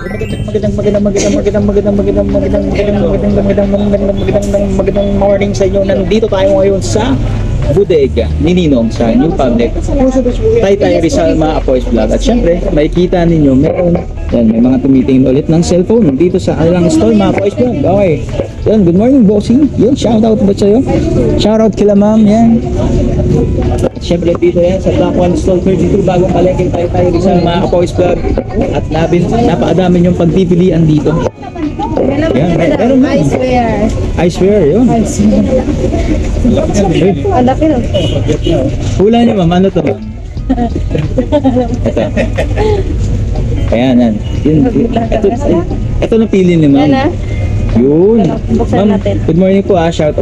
Magandang morning sa inyo. Nandito tayo ngayon sa bodega ni Ninong sa New Public Taytay Rizal mga Apoys Vlog. At syempre, makikita ninyo meron yan, may mga tumitingin ulit ng cellphone dito sa kanilang stall mga Apoys Vlog. Okay. Yan, good morning bossing. Yun, shout out ba sa'yo? Shout out kila ma'am. Yan. At syempre dito yan sa Black One Stall 32 bagong palengke Taytay Rizal mga Apoys Vlog. At napakadami yung pagpipilian dito. Yan, pero I swear, yun. Ang laki lang. Hula niyo ma'am, ano to? Ito. Ayan, yan. Ito napili ni ma'am. Yun. Ma'am, good morning po shout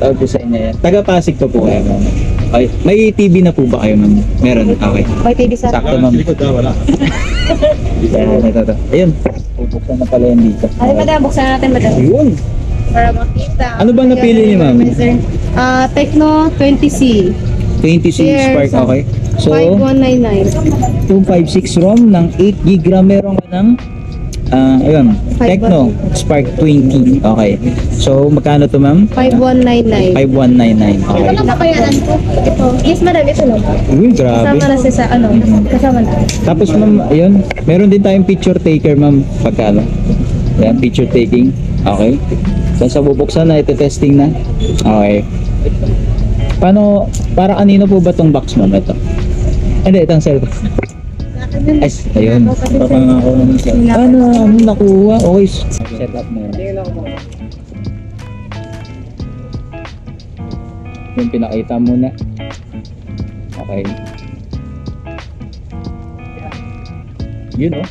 out po sa inyo yan. Taga Pasig po kayo ma'am. Okay. May TV na po ba kayo ma'am? Meron? Okay. May TV sa sakto ma'am. Ito. Ayun. Buksan na pala yan dito. Ay, madam, buksan natin, madam. Yun. Para makita. Ano bang napili ni ma'am? Tecno 20C. 20C Spark, okay. So, 5199. 256 ROM ng 8GB RAM meron ka ng ayun, Tecno Spark 20. Okay. So, magkano to ma'am? 5199. 5199. Okay. Ito lang kapayanan ko. Ito. Yes, madam, ito lang. Uy, grabe. Kasama na siya sa kasama na. Tapos ma'am, ayun, meron din tayong picture taker ma'am. Pagkano? Yan, picture taking. Okay. So, sa bubuksan na, ito-testing na. Okay. Paano, para kanino po ba tong box ma'am? Ito. Hindi, itong cellphone. Ay, ayun. Papangako naman siya. Ano nakuha? Okay. Set up mo. Yung pinakita muna. Okay. Yun oh.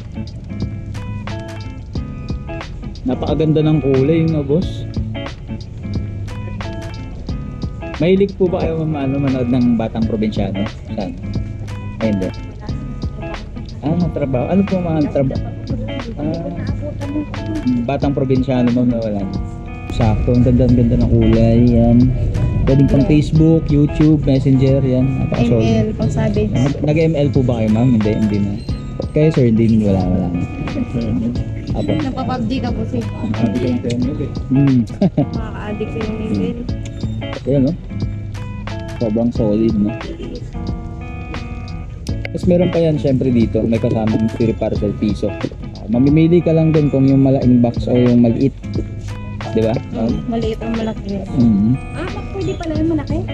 Napakaganda ng kulay no boss. Mahilig po ba kayo manood ng Batang Probinsyano? Saan? Ay, hindi. Trabaho. Ano po mga trabaho? Batang Probinsyano ma'am na wala. Sakto. Ang ganda ng kulay. Yan. Pwedeng pang Facebook, YouTube, Messenger. Yan. ML, pang sabi. Nag-ML po ba kayo ma'am? Hindi na. Kaya sir, hindi wala na. Apo. Napapabg ka po siya. Makaka-addict sa yung ML. Ayan no? Sobrang solid no? Tapos meron pa yan syempre dito, may kasamang free parcel piso. Mamimili ka lang din kung yung malaking box o yung maliit. Di ba? Maliit ang malaki. Pwede pala yung malaki?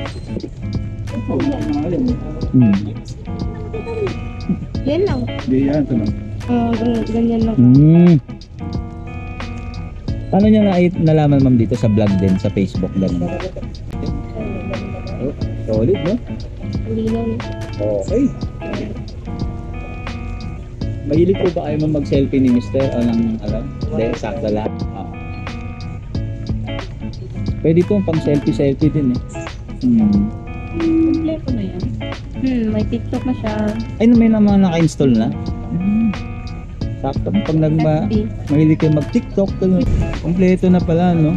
Yan lang. Hindi yan, ito lang. Ganyan lang. Paano niya nalaman ma'am dito sa vlog din, sa Facebook din? Solid no? Hindi lang. Okay. Mahilig po ba kayo mag-selfie ni Mr. o ng hindi, sakto lang. Pwede po pang selfie din eh. Kompleto na yan. May TikTok na siya. Ay, may naman naka-install na. Sakto pag mahilig kayo mag-TikTok, kompleto na pala, no?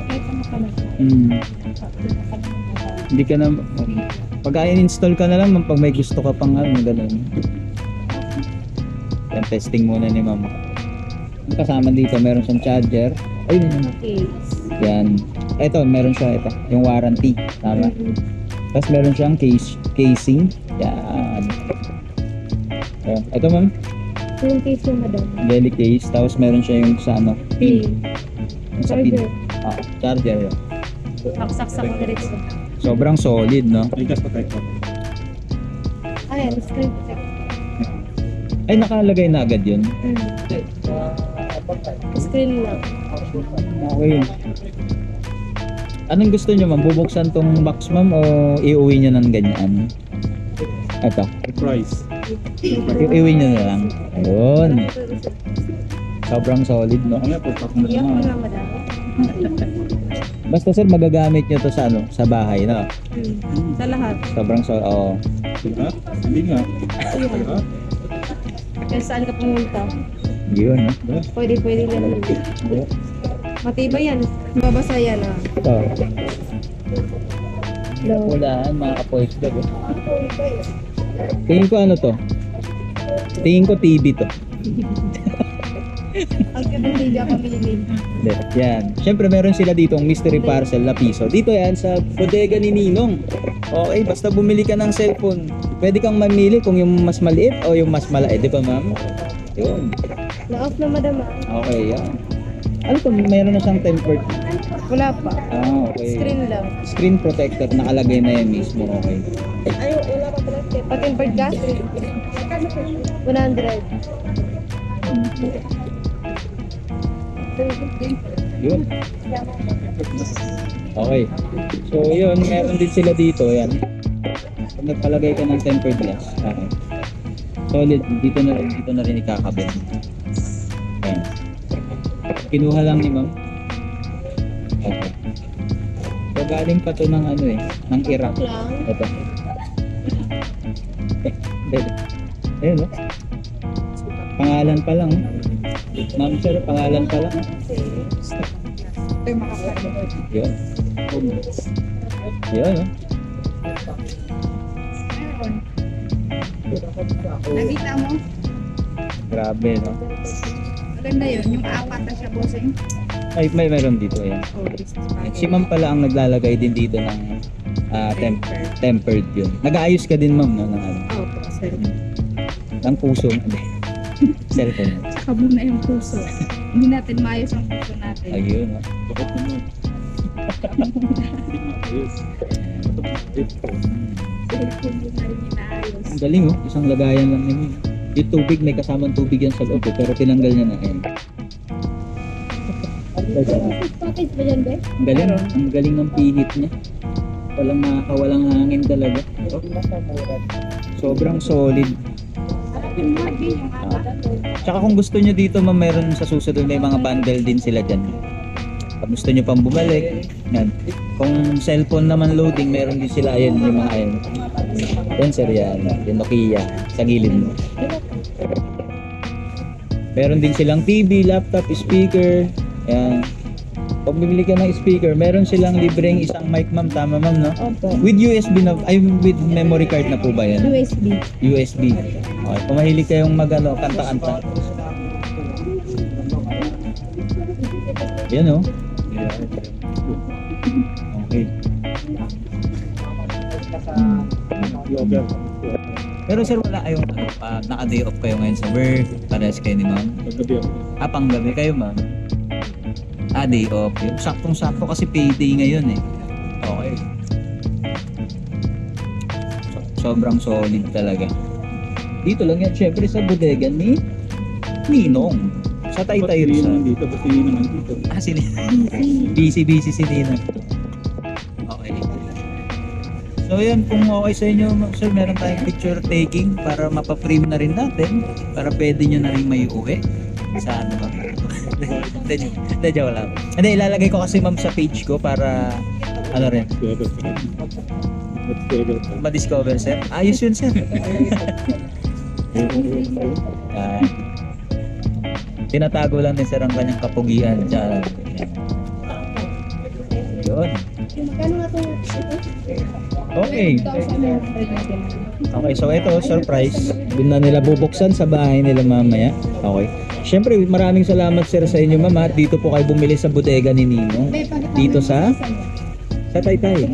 Hindi ka na pag i-install ka na lang pag may gusto ka pang gano'n. Yan, testing muna ni mama. Kasama dito, meron siyang charger. Ayun yun. Yan. Ito, meron siya ito. Yung warranty. Tama. Tapos meron siyang casing. Yan. Ito ma'am. Yung casing madam. Jelly case. Tapos meron siya yung sa pin. Sa pin. Charger yun. Saksak mo diretso. Sobrang solid, no? Ligas protector. Ayan, screen protector. Ay, nakalagay na agad yun. Screen lang. Okay. Anong gusto nyo ma'am? Bubuksan tong box ma'am o iuwi nyo ng ganyan? Ito. Price. Iuwi nyo na lang. Ayun. Sobrang solid, no? Ano po? Iyak mo na madam. Basta sir, magagamit nyo to sa sa bahay, no? Sa lahat. Sobrang solid. Oo. Diba? Hindi nga. Diba? Kaya saan ka pumunta? Yun, no? Pwede yan. Matibay yan. Babasa yan Ito. Hello. Walaan, mga kapoys vlog. Tingin ko ano to? Tingin ko TV to. Pagkabili ako pamilin. Hindi, yan. Siyempre meron sila ditong mystery parcel na piso. Dito yan sa bodega ni Ninong. Okay, basta bumili ka ng cellphone, pwede kang mamili kung yung mas maliit o yung mas malait, di ba ma'am? Yun. Na-off na madam. Okay, yan. Ano to, meron na siyang tempered. Wala pa. Okay. Screen lang. Screen protector, nakalagay na yan mismo. Okay. Ay, wala pa pala. Pag-invert ka? 100. Yun. Okay. So yun, meron din sila dito, yan. Pag nagpalagay ka ng tempered glass, okay. Solid, dito na rin ikakabit. Ayan. Kinuha lang ni ma'am. Okay. So galing pa to ng ano ng Iraq. Lang. Ito. Ayun, no? Pangalan pa lang. Ma'am sir, pangalan pa lang. Yun. Yun, no? Nakita mo? Grabe, no? Maganda yun. Yung apat na siya, bossing. Ay, meron dito, ayan. Si ma'am pala ang naglalagay din dito ng tempered yun. Nag-aayos ka din ma'am, no? Ng ano? Opo, sir. Ng puso. Hindi. Cellphone. Tsaka muna yung puso. Hindi natin maayos ang puso natin. Ayun, no? Bakit naman? Cellphone mo na rin inaayos. Ang galing, oh. Isang lagayan lang yun. Yung tubig, may kasamang tubig yan sa loob, eh, pero tinanggal niya na. Ayan. Package ba yan, Be? Ang galing, ang galing ng pihit niya. Walang makakawalang hangin talaga. Sobrang solid. Yung margin, yung apat. Tsaka kung gusto nyo dito, ma'am, meron sa susunod may mga bundle din sila dyan. Pag gusto nyo pang bumalik, yan. Kung cellphone naman loading, meron din sila, ayan, yung mga ayan. Yan sir, yan. Yung Nokia, sa gilid mo. Meron din silang TV, laptop, speaker. Yan. Pag bibili ka ng speaker, meron silang libreng isang mic, ma'am. Tama, ma'am, no? Opo. With USB na, ay with memory card na po ba yan? USB. USB. Okay, kung mahilig kayong mag-ano, kanta-kanta. Yan, oh. Okay. Pero sir, wala kayong ano, naka-day off kayo ngayon sa work, parehas kayo ni ma'am? Paggabi ako. Pang gabi kayo, ma'am? Day off. Yung saktong-sakto kasi payday ngayon eh. Okay. Sobrang solid talaga. Dito lang yan, syempre sa bodega ni Ninong. Sa Taytay Rizal. Dito, ba't hindi naman dito? Busy si Ninong. Okay. So yan, kung okay sa inyo, sir, meron tayong picture taking para mapa-frame na rin natin. Para pwede nyo na rin may uwi. Sa ano ba? Hindi, joke lang. Hindi, ilalagay ko kasi ma'am sa page ko para ano rin, ma-discover sir. Ayos yun sir. Tinatago lang din sir ang kanyang kapugian. Yun. Magkano nga itong Okay. Okay, so ito, surprise. Doon na nila bubuksan sa bahay nila mamaya. Okay. Siyempre, maraming salamat sir sa inyo ma'am. At dito po kayo bumili sa bodega ni Ninong. Dito sa Taytay.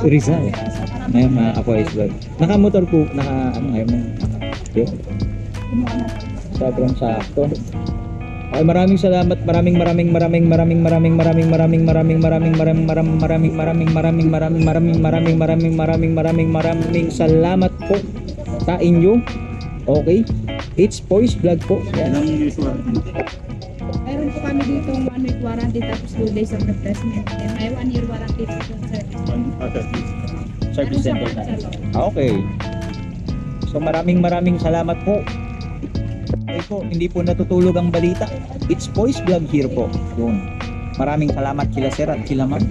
Rizal. Ngayon mga Apoy's Vlog. Nakamotor po, ano ngayon mo. Yun. Sobrang sakto. Okay, maraming salamat. Maraming salamat po sa inyo. Okay? It's Poise Vlog po. Yan. Meron po kami dito 1 week warranty tapos 2 days of replacement. And may 1 year warranty sa service. Service center na. Okay. So maraming salamat po. Okay po, hindi po natutulog ang balita. It's Poise Vlog here po. Yun. Maraming salamat kila sir at kila ma'am.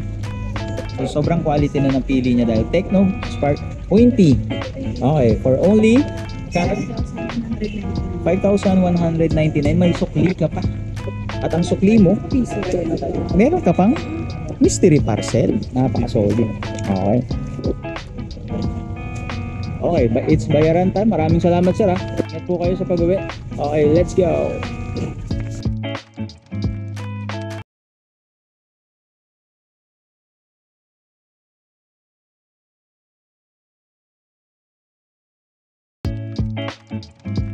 So sobrang quality na napili niya dahil Tecno Spark 20. Okay, for only 5,199 may sukli ka pa. At ang sukli mo, meron ka pang mystery parcel. Napaka-solid. Okay. Okay, it's bayaran time. Maraming salamat sir ha. Ingat po kayo sa pag-uwi. Okay, let's go. sir.